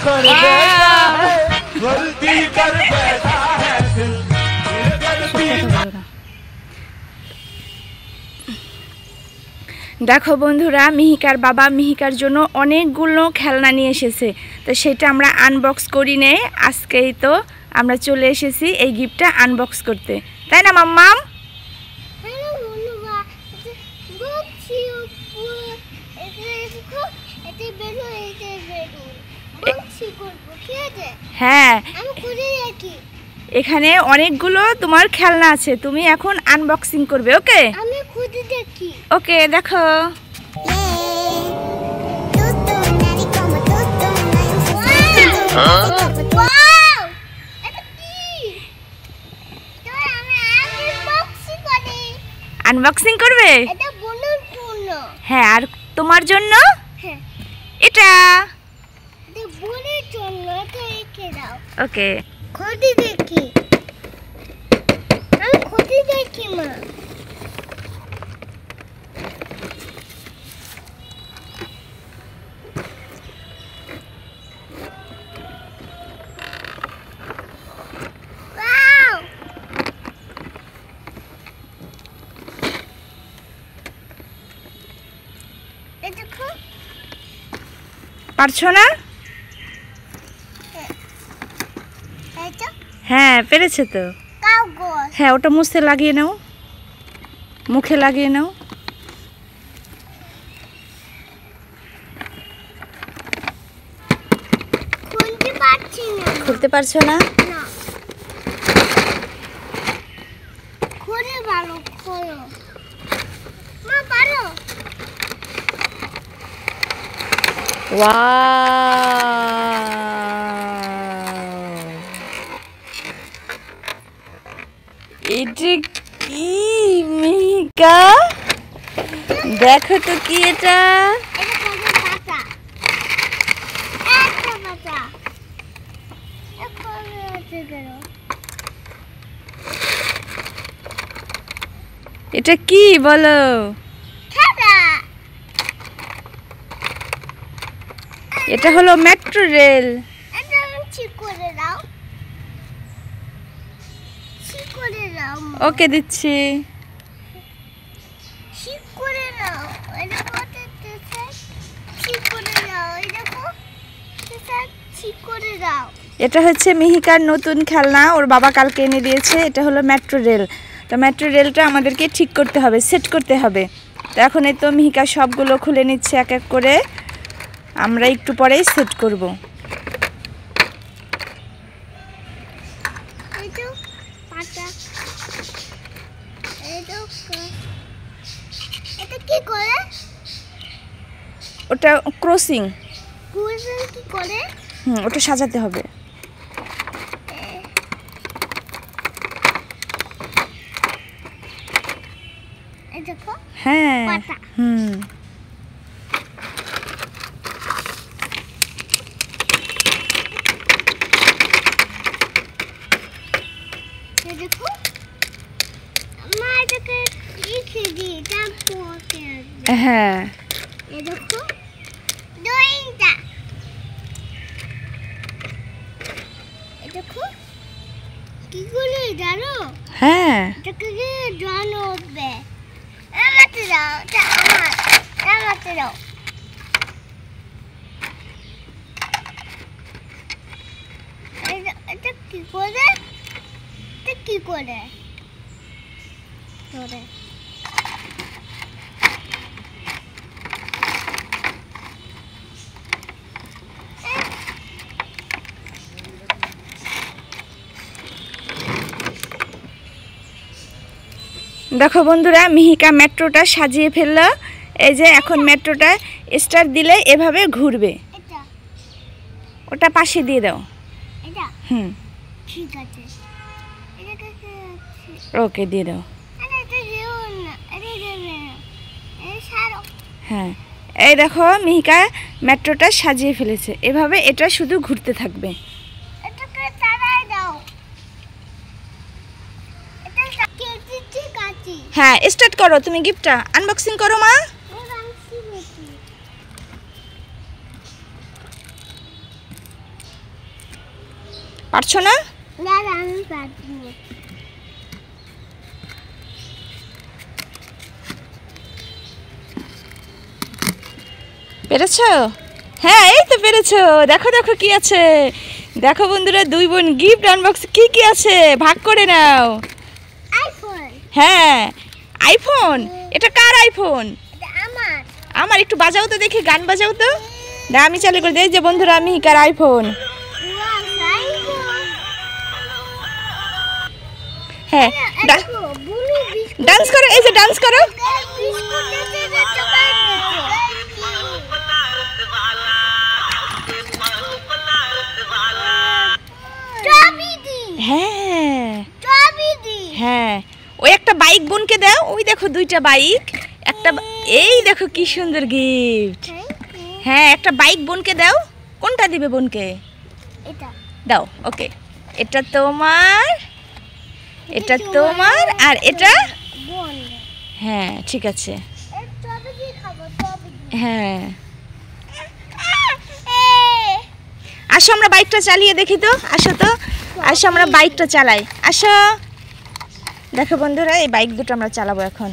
कर बैठा है, गलती कर बैठा है दिल, गलती कर। দেখো বন্ধুরা, মিহিকার বাবা মিহিকার জন্য অনেকগুলো খেলনা নিয়ে এসেছে, তো সেটা আমরা আনবক্স করি নে। আজকেই তো আমরা চলে এসেছি এই গিফটটা আনবক্স করতে, তাই না মাম্মাম? হ্যাঁ, এখানে অনেকগুলো তোমার খেলনা আছে, তুমি এখন আনবক্সিং করবে। ওকে, আমি খুঁজে দেখি। ওকে, দেখো। আনবক্সিং করবে? এটা বোনের জন্য। হ্যাঁ, আর তোমার জন্য? হ্যাঁ, এটা বোনের জন্য। এটা রেখে দাও। ওকে, খুঁজে দেখি। আমি খুঁজে দেখি মা। পারছো না? হ্যাঁ, পেরেছে তো। হ্যাঁ, ওটা মুখে লাগিয়ে নাও, মুখে লাগিয়ে নাও। খুলতে পারছো না? খুলে ভালো, খোলো মা, পারো? এটা কি মিহিকা? দেখো তো কি এটা। এটা কি বলো? এটা হলো মেট্রো রেল। ওকে, দিচ্ছি। এটা হচ্ছে মিহিকার নতুন খেলনা, ওর বাবা কালকে এনে দিয়েছে। এটা হলো মেট্রো রেল। তো মেট্রো রেলটা আমাদেরকে ঠিক করতে হবে, সেট করতে হবে। তো এখন এই তো মিহিকা সবগুলো খুলে নিচ্ছে এক এক করে, আমরা একটু পরেই সেট করব। ওটা ক্রসিং। কি করে? ওটা সাজাতে হবে। হ্যাঁ, হ্যাঁ, কি করে জানো? হ্যাঁ, এটাকে জানো উঠবে। আমাকে দাও, এটা আমার, আমাকে দাও। এটা কি করে? এটা কি করে? ধরে দেখো বন্ধুরা, মিহিকা মেট্রোটা সাজিয়ে ফেললো। এই যে এখন মেট্রোটা স্টার্ট দিলে এভাবে ঘুরবে। ওটা পাশে দিয়ে দাও। ঠিক আছে, ওকে, দিয়ে দাও। হ্যাঁ, এই দেখো মিহিকা মেট্রোটা সাজিয়ে ফেলেছে। এভাবে এটা শুধু ঘুরতে থাকবে। হ্যাঁ, স্টার্ট করো, তুমি গিফটটা আনবক্সিং করো মা। পারছো না? না আমি পারছি না। পেরেছো? হ্যাঁ এই তো পেরেছো। দেখো দেখো কি আছে, দেখো বন্ধুরা, দুই বোন গিফট আনবক্স কি কি আছে ভাগ করে নাও। আইফোন। হ্যাঁ আইফোন। এটা কার আইফোন? এটা আমার। আমার একটু বাজাও তো দেখি, গান বাজাও তো। না আমি চালু করে দিই যে বন্ধুরা আমি কার আইফোন। Wow iPhone. হ্যাঁ দেখো বুলু বিস্কুট। ডান্স করো, এই যে ডান্স করো। বিস্কুট দিতে চকলেট দিতে। টবি দি। হ্যাঁ টবি দি। হ্যাঁ ওই একটা বাইক বোনকে দাও, ওই দেখো দুইটা বাইক, একটা এই দেখো কি সুন্দর গিফট। হ্যাঁ একটা বাইক বোনকে দাও, কোনটা দিবে বোনকে? এটা দাও, ওকে। এটা তোমার, এটা তোমার, আর এটা বোন। হ্যাঁ ঠিক আছে। এই টবি দি খাবো টবি দি। হ্যাঁ আসো আমরা বাইকটা চালিয়ে দেখি তো, আসো তো, আসো আমরা বাইকটা চালাই, আসো। দেখো বন্ধুরা এই বাইক দুটো আমরা চালাবো এখন।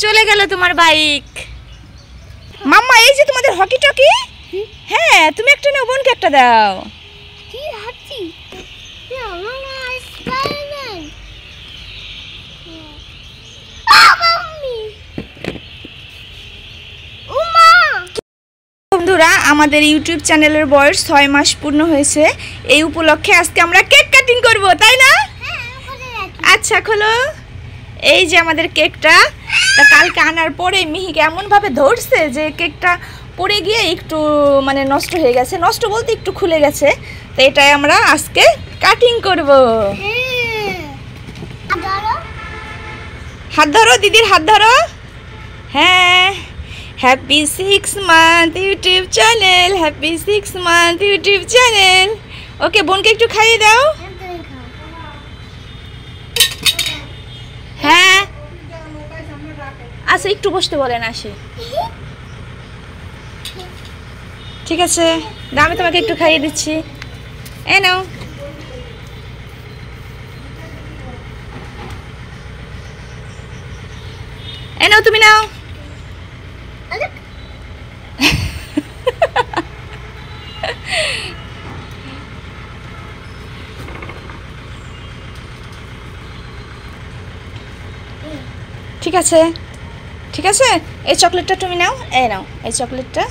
চলে গেল তোমার বাইক। মাম্মা এই যে তোমাদের হকি টকি। হ্যাঁ তুমি একটা নাও, বোনকে একটা দাও। কি হাঁটছি? আমার স্পাইডারম্যান। মাম্মি উমা। বন্ধুরা আমাদের ইউটিউব চ্যানেলের বয়স 6 মাস পূর্ণ হয়েছে, এই উপলক্ষে আজকে আমরা কেক কাটিং করব, তাই না? আচ্ছা খোলো। এই যে আমাদের কেকটা, তা কালকে আনার পরে মিহিকে এমনভাবে ধরছে যে কেকটা পড়ে গিয়ে একটু মানে নষ্ট হয়ে গেছে, নষ্ট বলতে একটু খুলে গেছে, তো এটাই আমরা আজকে কাটিং করব। হাত ধরো, দিদির হাত ধরো। হ্যাঁ happy 6 month YouTube channel, happy 6 month YouTube channel. Okay বোনকে একটু খাইয়ে দাও। হ্যাঁ আচ্ছা একটু বসতে বলেন, আসে। ঠিক আছে দাও, আমি তোমাকে একটু খাইয়ে দিচ্ছি। এ নাও। এ নাও তুমি নাও। ঠিক আছে ঠিক আছে, এই চকলেটটা তুমি নাও, এই নাও এই চকলেটটা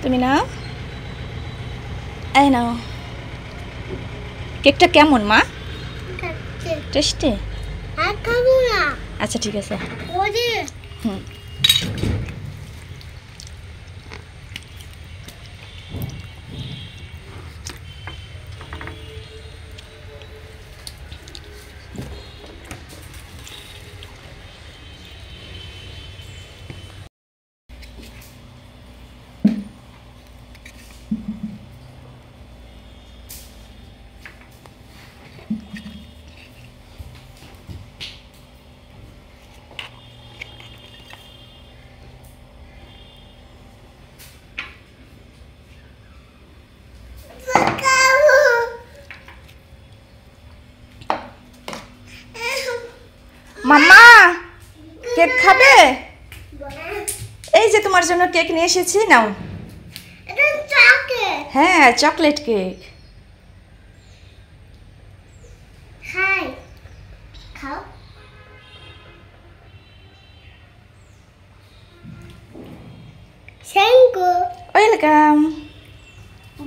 তুমি নাও, এই নাও। কেকটা কেমন মা? টেস্টি? আচ্ছা ঠিক আছে। হুম মাম্মা কেক খাবে? এই যে তোমার জন্য কেক নিয়ে এসেছি, নাও। হ্যাঁ চকলেট কেক। খাও দিলাম।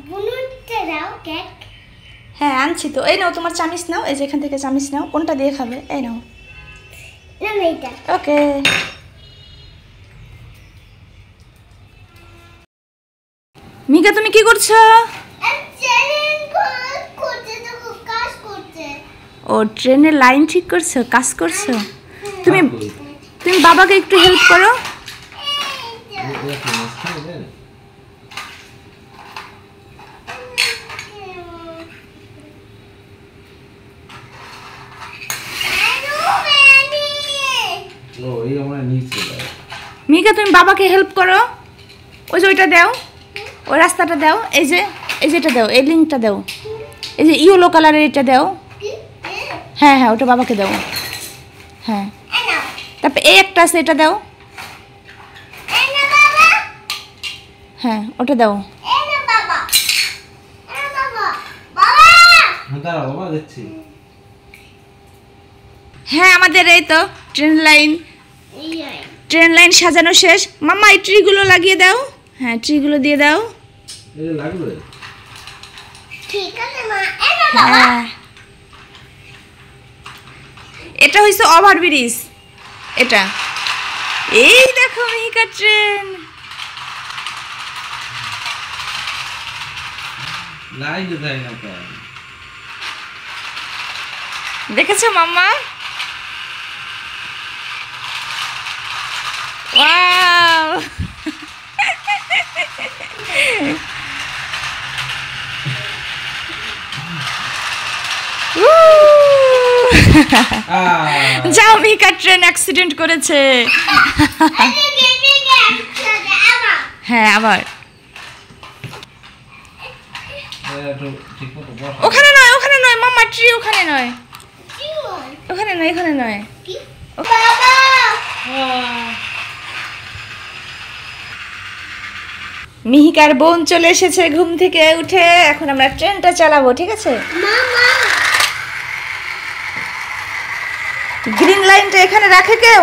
বুনুতে দাও কেক। হ্যাঁ আনছি তো, এই নাও তোমার চামিচ নাও, এই যে এখান থেকে চামিচ নাও, কোনটা দিয়ে খাবে, এই নাও। না এইটা। ওকে। মিকা তুমি কি করছো? ও ট্রেনের লাইন ঠিক করছো, কাজ করছো। তুমি তুমি বাবাকে একটু হেল্প করো। মিকা তুমি বাবাকে হেল্প করো, ওই যে ওইটা দাও, ওই রাস্তাটা দাও, এই যে এটা দাও, এই লিঙ্কটা দাও, এই যে ইয়েলো কালারের এটা দাও। হ্যাঁ হ্যাঁ ওটা বাবাকে দাও। হ্যাঁ তারপর এই একটা আছে এটা দাও। হ্যাঁ ওটা দাও। হ্যাঁ আমাদের এই তো ট্রেন লাইন সাজানো শেষ। মাম্মা এই ট্রিগুলো লাগিয়ে দাও। হ্যাঁ ট্রিগুলো দিয়ে দাও। হ্যাঁ এটা হইছে ওভারব্রিজ, এটা এই দেখো মিহিকা ট্রেন। দেখেছো মাম্মা? ওয়াও যাও মিহিকা ট্রেন অ্যাক্সিডেন্ট করেছে। হ্যাঁ আবার ওখানে নয়, ওখানে নয় মাম্মা, ট্রি ওখানে নয়, ওখানে নয়, এখানে নয়। মিহিকার বোন চলে এসেছে ঘুম থেকে উঠে, এখন আমরা ট্রেনটা চালাবো, ঠিক আছে? গ্রিন লাইনটা এখানে রাখে কেউ?